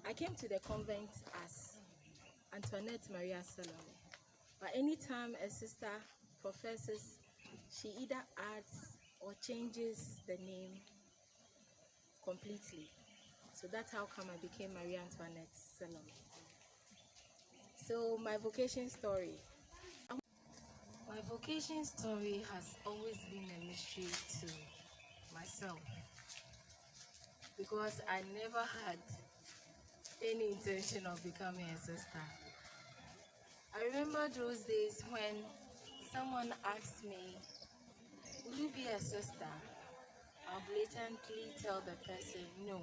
I came to the convent as Antoinette Maria Salome, but anytime a sister professes, she either adds or changes the name completely. So that's how come I became Maria Antoinette Salome. So my vocation story. My vocation story has always been a mystery to myself because I never had any intention of becoming a sister. I remember those days when someone asked me, "Will you be a sister?" I'll blatantly tell the person no.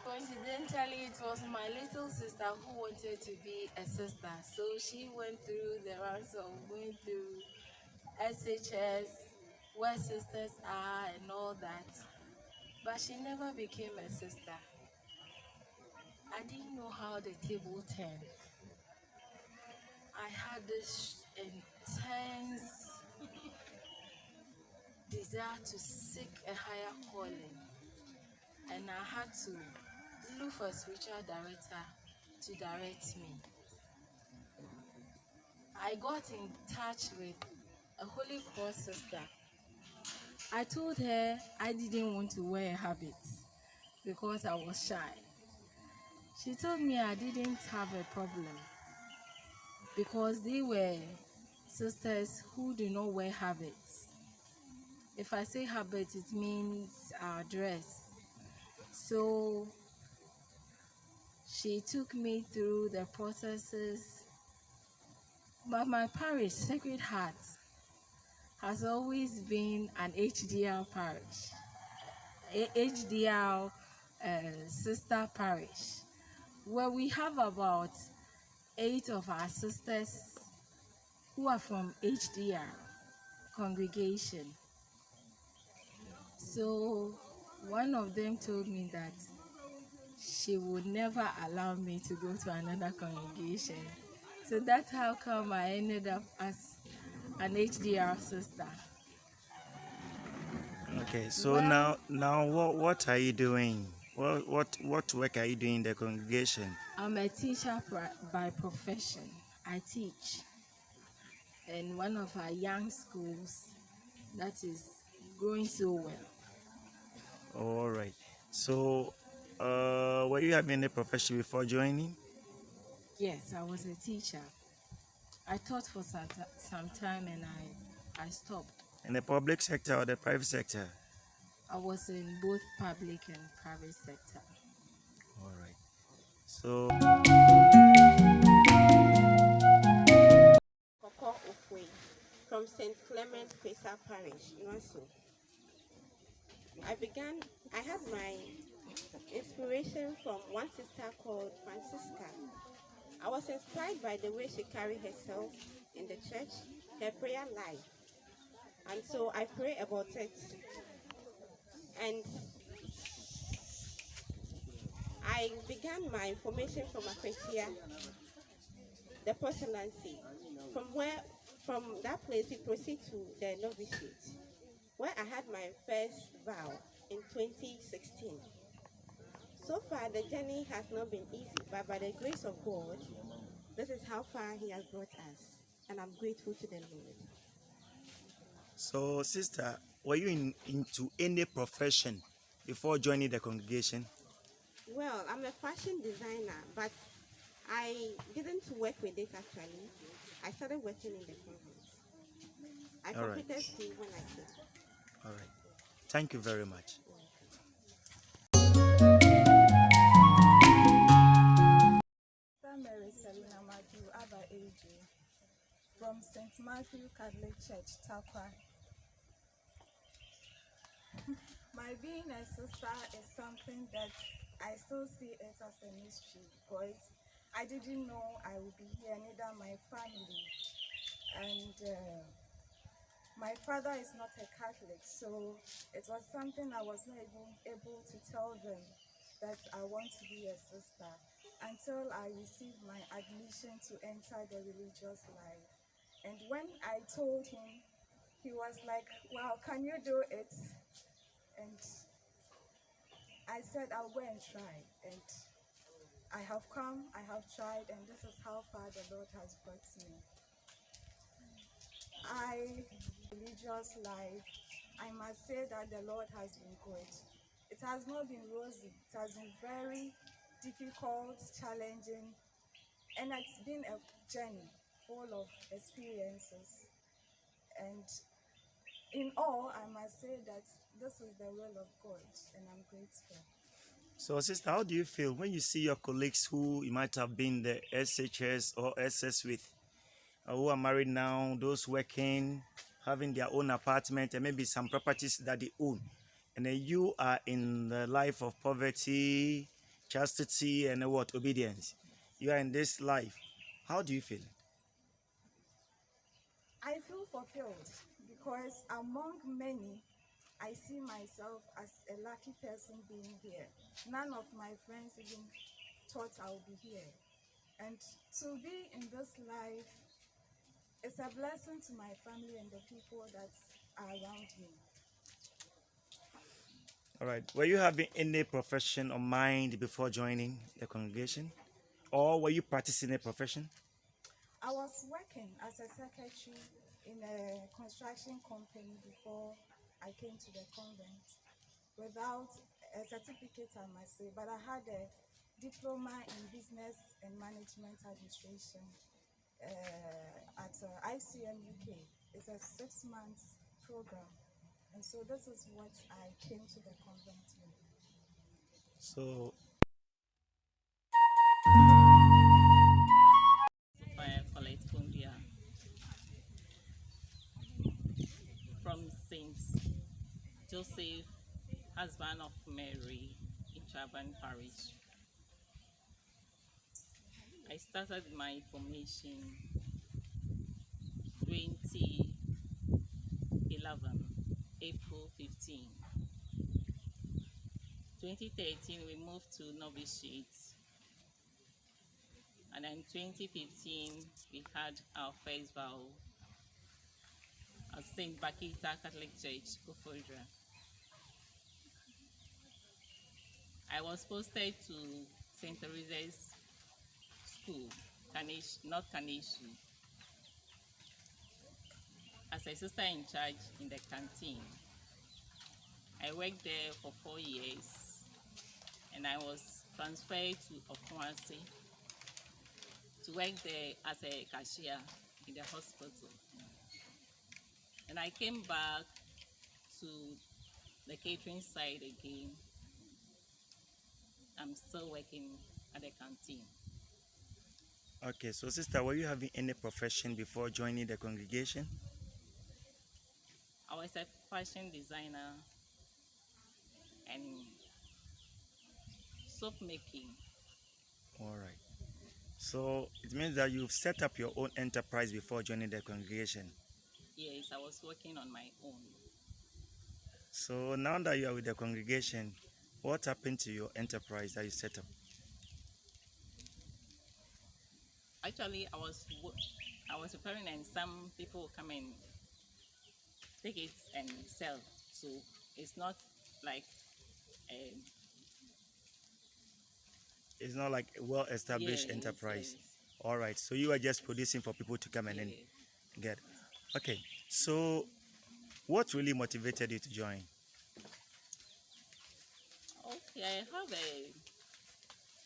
Coincidentally, it was my little sister who wanted to be a sister, so she went through the rounds of going through SHS, where sisters are and all that, but she never became a sister. I didn't know how the table turned. I had this intense desire to seek a higher calling, and I had to look for a spiritual director to direct me. I got in touch with a Holy Cross sister. I told her I didn't want to wear a habit because I was shy. She told me I didn't have a problem because they were sisters who do not wear habits. If I say habit, it means our dress. So she took me through the processes. But my parish, Sacred Heart, has always been an HDR parish, HDR sister parish, where we have about 8 of our sisters who are from HDR congregation. So one of them told me that she would never allow me to go to another congregation. So that's how come I ended up as an HDR sister. Okay, so now what are you doing? What work are you doing in the congregation? I'm a teacher by profession. I teach in one of our young schools that is growing so well. All right. So, were you having a profession before joining? Yes, I was a teacher. I taught for some time and I stopped. In the public sector or the private sector? I was in both public and private sector. All right. So, From St. Clement Pesa Parish, Nwasu. I had my inspiration from one sister called Francisca. I was inspired by the way she carried herself in the church, her prayer life. And so I pray about it. And I began my formation from Akwetia, the postulancy. From that place, we proceed to the novitiate, where I had my first vow in 2016. So far, the journey has not been easy, but by the grace of God, this is how far He has brought us, and I'm grateful to the Lord. so sister, were you into any profession before joining the congregation? Well, I'm a fashion designer, but I didn't work with it actually. I started working in the convent. I completed school when I came. All right. Thank you very much. Mary Selina Matthew Abba AJ from St. Matthew Catholic Church, Takwa. My being a sister is something that I still see it as a mystery because I didn't know I would be here, neither my family. And my father is not a Catholic, so it was something I was not even able to tell them that I want to be a sister until I received my admission to enter the religious life. And when I told him, he was like, wow, can you do it? And I said, I'll go and try. And I have come, I have tried, and this is how far the Lord has brought me. Religious life, I must say that the Lord has been good. It has not been rosy. It has been very difficult, challenging, and it's been a journey full of experiences. And in all, I must say that this is the will of God, and I'm grateful. So, sister, how do you feel when you see your colleagues who you might have been the SHS or SS with, who are married now, those working, having their own apartment and maybe some properties that they own, and then you are in the life of poverty, chastity, and what, obedience? You are in this life. How do you feel? I feel fulfilled because among many, I see myself as a lucky person being here. None of my friends even thought I would be here. And to be in this life is a blessing to my family and the people that are around me. All right. Were you having any profession or mind before joining the congregation? Or were you practicing a profession? I was working as a secretary in a construction company before I came to the convent without a certificate, I must say, but I had a diploma in business and management administration at ICM UK. It's a 6-month program. And so this is what I came to the convent with. So, College Cumbia from Saint Joseph, husband of Mary, in Chaban Parish. I started my formation 2011, April 15. 2013, we moved to novitiate. And then 2015, we had our first vow at St. Bakita Catholic Church, Kofodra. I was posted to St. Teresa's School, North Kaneshi, as a sister in charge in the canteen. I worked there for 4 years, and I was transferred to Okwasi to work there as a cashier in the hospital. And I came back to the catering side again. I'm still working at the canteen. okay. So, sister, were you having any profession before joining the congregation? I was a fashion designer and soap making. All right. So, it means that you've set up your own enterprise before joining the congregation. Yes, I was working on my own. So, now that you are with the congregation, what happened to your enterprise that you set up? Actually, I was preparing, and some people come and take it and sell. So it's not like um, It's not like a well-established yes, enterprise. yes, All right. So, you are just producing for people to come and then yes. get. Okay. So, what really motivated you to join? Okay, I have a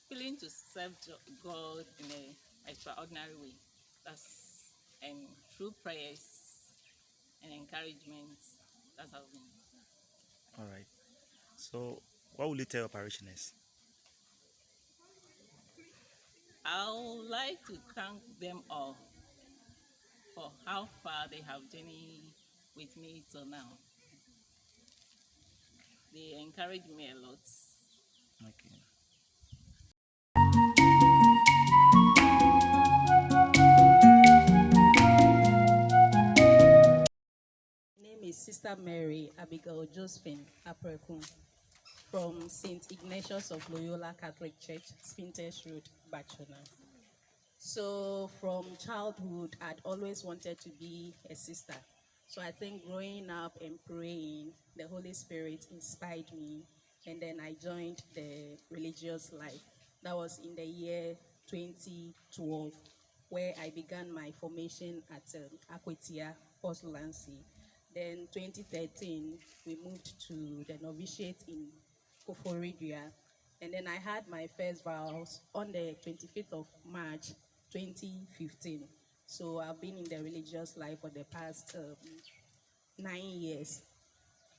feeling to serve God in an extraordinary way. That's and through prayers and encouragement. That's how. All right. So, what will you tell your parishioners? I would like to thank them all for how far they have journeyed with me till now. They encourage me a lot. Okay. is Sister Mary Abigail Josephine Aprekun from St. Ignatius of Loyola Catholic Church, Spintex Road, Bachona. So from childhood, I'd always wanted to be a sister. So I think growing up and praying, the Holy Spirit inspired me, and then I joined the religious life. That was in the year 2012, where I began my formation at Akwetia Postulancy. Then 2013, we moved to the novitiate in Koforidua, and then I had my first vows on the 25th of March 2015. So I've been in the religious life for the past 9 years.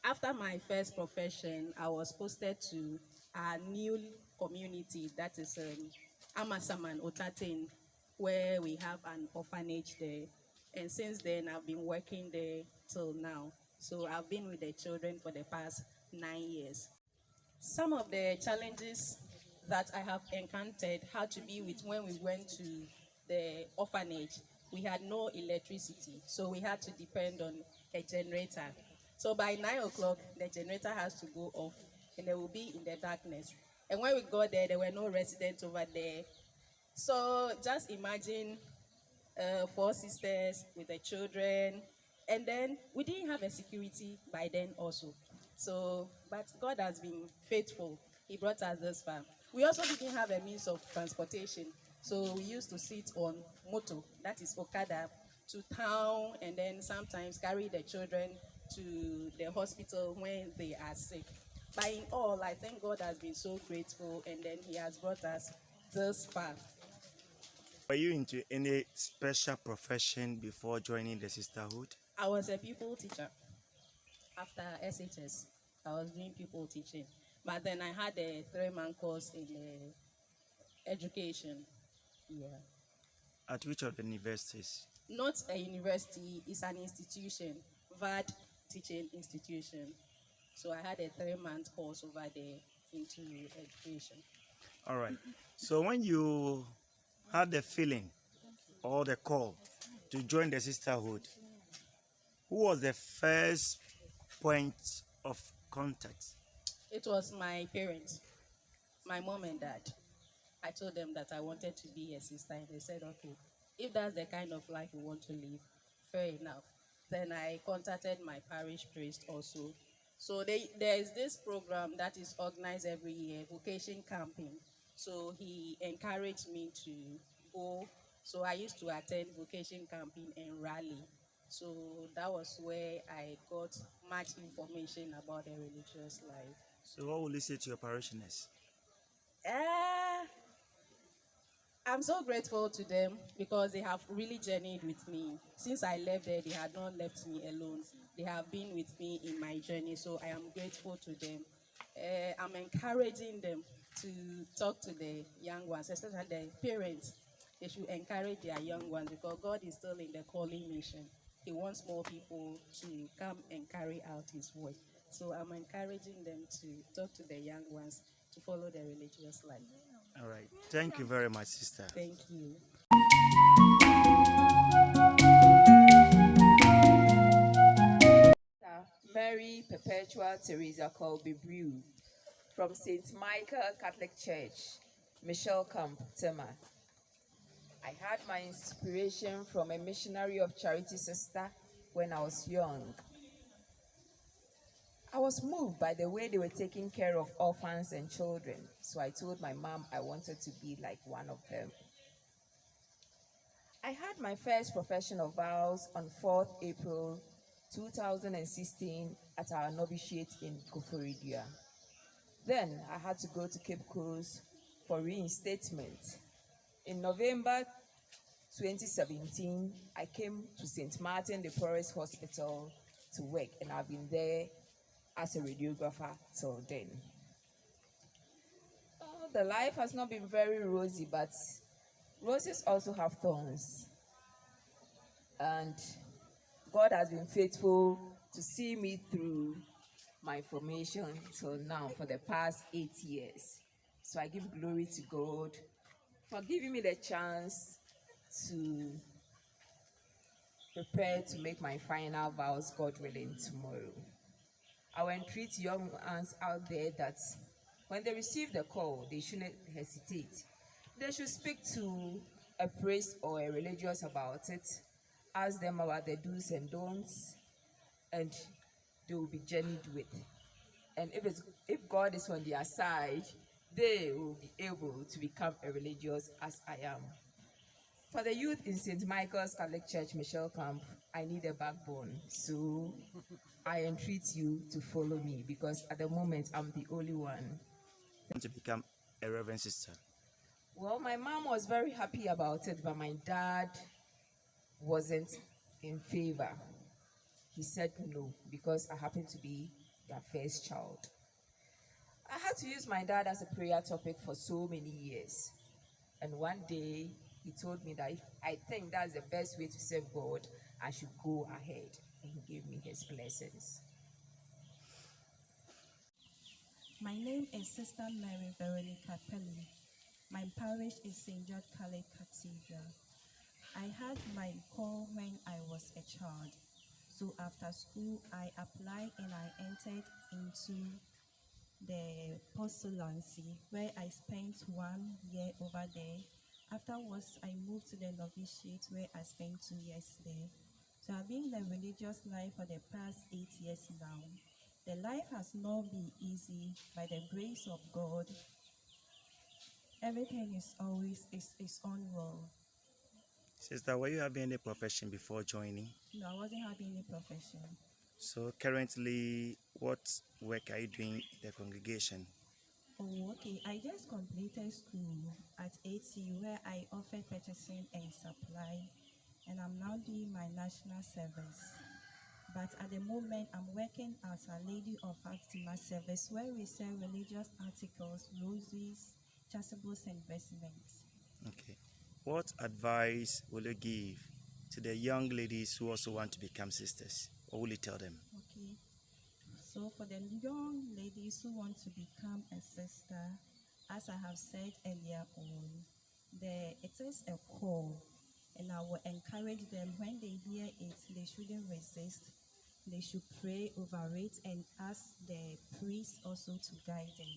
After my first profession, I was posted to a new community that is Amasaman Otaten, where we have an orphanage there. And since then, I've been working there till now. So I've been with the children for the past 9 years. Some of the challenges that I have encountered had to be with when we went to the orphanage. We had no electricity, so we had to depend on a generator. So by 9 o'clock, the generator has to go off, and they will be in the darkness. And when we got there were no residents over there. So just imagine 4 sisters with the children, and then we didn't have a security by then also. So, but God has been faithful. He brought us this far. We also didn't have a means of transportation, so we used to sit on moto, that is Okada, to town, and then sometimes carry the children to the hospital when they are sick. But in all, I think God has been so grateful, and then He has brought us this far. Were you into any special profession before joining the sisterhood? I was a pupil teacher. After SHS, I was doing pupil teaching. But then I had a 3-month course in education. Yeah. At which of the universities? Not a university, it's an institution, VAD teaching institution. So I had a 3-month course over there into education. All right. So when you had the feeling or the call to join the sisterhood, who was the first point of contact? It was my parents, my mom and dad. I told them that I wanted to be a sister, and they said, okay, if that's the kind of life we want to live, fair enough. Then I contacted my parish priest also. So there is this program that is organized every year, vocation camping. So he encouraged me to go. So I used to attend vocation camping and rally. So that was where I got much information about the religious life. So what will you say to your parishioners? Uh, I'm so grateful to them because they have really journeyed with me. Since I left there, they had not left me alone. They have been with me in my journey, so I am grateful to them. I'm encouraging them to talk to the young ones, especially the parents. They should encourage their young ones because God is still in the calling mission. He wants more people to come and carry out His word. So I'm encouraging them to talk to the young ones to follow the religious life. All right. Thank you very much, sister. Thank you. Mary Perpetua Teresa Colby Brew from St. Michael Catholic Church, Michelle Camp, Tema. I had my inspiration from a missionary of charity sister when I was young. I was moved by the way they were taking care of orphans and children, so I told my mom I wanted to be like one of them. I had my first profession of vows on 4th April 2016 at our novitiate in Koforidua. Then I had to go to Cape Coast for reinstatement. In November 2017, I came to St. Martin de Porres Hospital to work, and I've been there as a radiographer till then. The life has not been very rosy, but roses also have thorns. And God has been faithful to see me through my formation till now for the past 8 years. So I give glory to God for giving me the chance to prepare to make my final vows, God willing, tomorrow. I will entreat young ones out there that when they receive the call, they shouldn't hesitate. They should speak to a priest or a religious about it, ask them about the do's and don'ts, and they will be journeyed with. And if God is on their side, they will be able to become a religious as I am. For the youth in St. Michael's Catholic Church, Michelle Camp, I need a backbone. So I entreat you to follow me because at the moment I'm the only one. To become a reverend sister? Well, my mom was very happy about it, but my dad wasn't in favor. He said no because I happen to be their first child. I had to use my dad as a prayer topic for so many years. And one day he told me that if I think that's the best way to serve God, I should go ahead. And he gave me his blessings. My name is Sister Mary Veronica Pelly. My parish is St. George Catholic Cathedral. I had my call when I was a child. So after school, I applied and I entered into the postulancy where I spent 1 year over there. Afterwards, I moved to the novitiate where I spent 2 years there. So I've been in the religious life for the past 8 years now. The life has not been easy. By the grace of God, everything is always on well. Sister, were you having any profession before joining? No, I wasn't having any profession. So currently, what work are you doing in the congregation? Oh, okay. I just completed school at ATU where I offer purchasing and supply, and I'm now doing my national service. But at the moment, I'm working as a Lady of Fatima service where we sell religious articles, rosaries, chasubles, and vestments. Okay. What advice will you give to the young ladies who also want to become sisters? What will you tell them? Okay. So for the young ladies who want to become a sister, as I have said earlier on, it is a call, and I will encourage them when they hear it, they shouldn't resist. They should pray over it and ask the priest also to guide them.